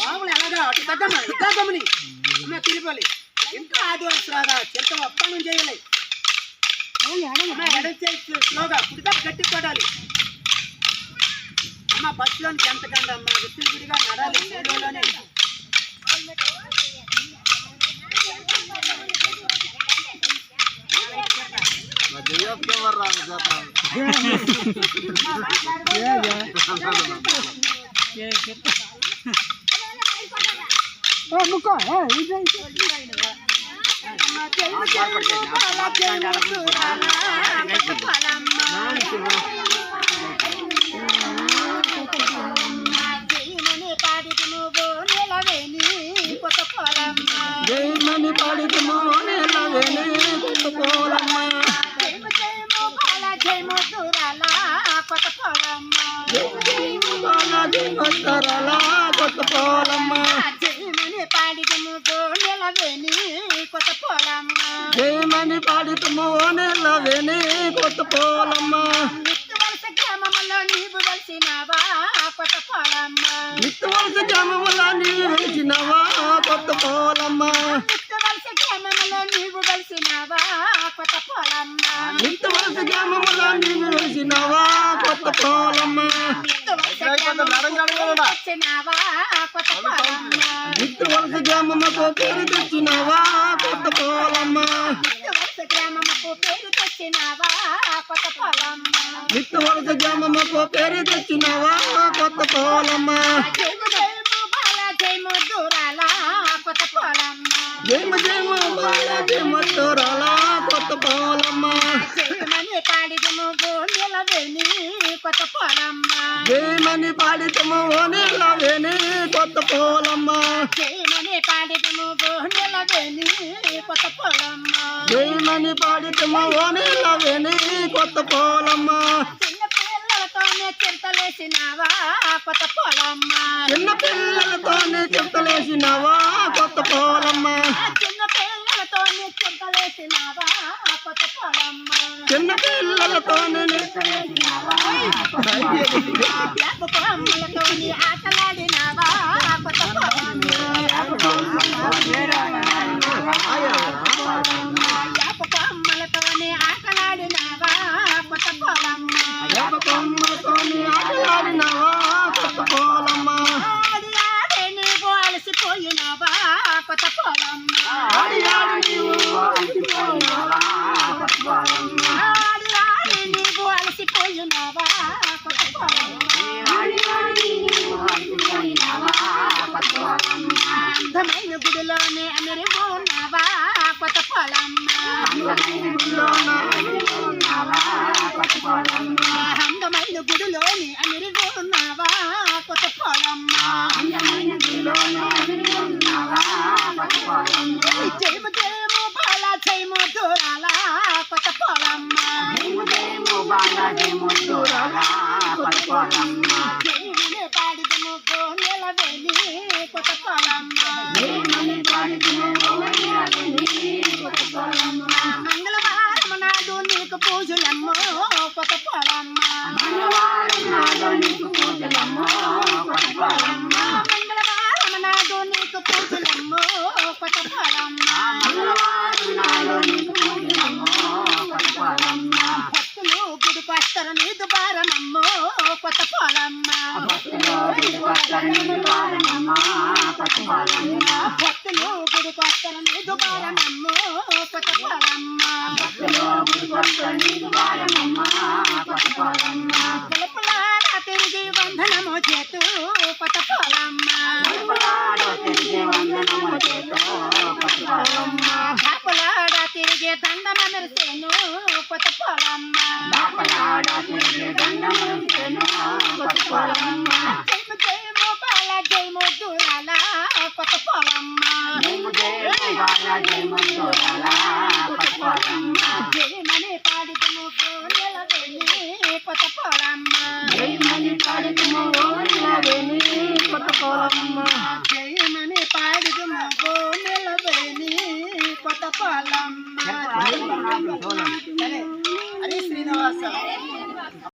బాగులు ఎలాగా అటు తగ్గమ్మా ఇంకా గమని అమ్మ తిరిగిపోలి ఇంకా ఆదివాసి రాగా చెంత ఒప్పందం చేయాలి ఎడం చేసి స్లోగా కుడిగా గట్టి కొడాలి అమ్మ బస్సులోని ఎంతకండి అమ్మ విత్తులు విడిగా నడాలి సీడోలోనే జయమని పాడితే కొత్త పోలమ్మ జయమని పాడితము నెలవేని కొత్త పోలమ్మ జయమని పాడితము నెలవేని కొత్త పోలమ్మ నిత్యవలస గ్రామములో నీవు వెలిసినవా కొత్త పోలమ్మ నిత్యవలస గ్రామములో నీవు వెలిసినవా కొత్త పోలమ్మ నిత్యవలస గ్రామములో నీవు వెలిసినవా కొత్త పోలమ్మ నిత్యవలస గ్రామములో నీవు వెలిసినవా కొత్త పోలమ్మ నిత్యవలస గ్రామముకు పేరు తెచ్చినవా కొత్త పోలమ్మ నిత్యవలస గ్రామముకు పేరు తెచ్చినవా కొత్త పోలమ్మ నిత్యవలస గ్రామముకు పేరు తెచ్చినవా కొత్త పోలమ్మ జయమ జయమ బాల జయమ దూరాల కొత్త పోలమ్మ జయమని పాడితము నెలవేని కొత్త పోలమ్మ జయమని పాడితము నెలవేని కొత్త పోలమ్మ జయమని పాడితము నెలవేని కొత్త పోలమ్మ జయమని పాడితము నెలవేని కొత్త పోలమ్మ చిన్న పిల్లలతోనే చింతలేసినవా కొత్త పోలమ్మ చిన్న పిల్లలతోనే చింతలేసినవా కొత్త పోలమ్మ చిన్న పిల్లలతోనే చింతలేసినవా కొత్త పోలమ్మ చిన్న పిల్లలతోనే అమ్మలతోని ఆటలాడినవా కొత్త పోలమ్మ అమ్మలతోని ఆటలాడినవా కొత్త పోలమ్మ అమ్మలతోని ఆటలాడినవా కొత్త పోలమ్మ ఆడి ఆడి నీవు అలసిపోయినవా కొత్త పోలమ్మ ఆడి ఆడి నీవు అలసిపోయినవా కొత్త పోలమ్మ ఆడి ఆడి నీవు అలసిపోయినవా కొత్త పోలమ్మ ఆడి ఆడి నీవు అలసిపోయినవా కొత్త పోలమ్మ అందమైన గుడిలోనే అమెరికా ఉన్నవా కొత్త పోలమ్మ అందమైన గుడిలోనే అమెరికా ఉన్నవా కొత్త పోలమ్మ అందమైన గుడిలోనే అమెరికా ఉన్నవా కొత్త పోలమ్మ అందమైన గుడిలోనే అమెరికా ఉన్నవా కొత్త పోలమ్మ జయమ జయము బాల జయము దూరాల కొత్త పోలమ్మ జయము జయము బాల జయము దూరాల కొత్త పోలమ్మ జయమని పాడిదము నెలవేని కొత్త పోలమ్మ జయమని పాడిదము నెలవేని కొత్త పోలమ్మ మంగళవారం నాడు నీకు పూజలమ్మ కొత్త పోలమ్మ మంగళవారం నాడు నీకు పూజలమ్మ కొత్త పోలమ్మ మంగళవారం నాడు నీకు పూజలమ్మ కొత్త పోలమ్మ మంగళవారం నాడు నీకు పూజలమ్మ కొత్త పోలమ్మ భక్తులు గుడికొస్తారు నీదు బారమమ్మ కొత్త పోలమ్మ భక్తులు గుడికొస్తారు నీదు బారమమ్మ కొత్త పోలమ్మ భక్తులు గుడికొస్తారు నీదు బారమమ్మ కొత్త పోలమ్మ భక్తులు గుడికొస్తారు నీదు బారమమ్మ కొత్త పోలమ్మ పిలుపులాడ తిరిగి వందనము చేతు కొత్త పోలమ్మ పిలుపులాడ తిరిగి వందనము చేతు కొత్త పోలమ్మ కాపులాడ తిరిగి దండమ మెరిసేను కొత్త పోలమ్మ కాపులాడ తిరిగి దండమ మెరిసేను కొత్త పోలమ్మ జయము జయము బాల జయము దూరాల కొత్త పోలమ్మ జయము జయము బాల జయము దూరాల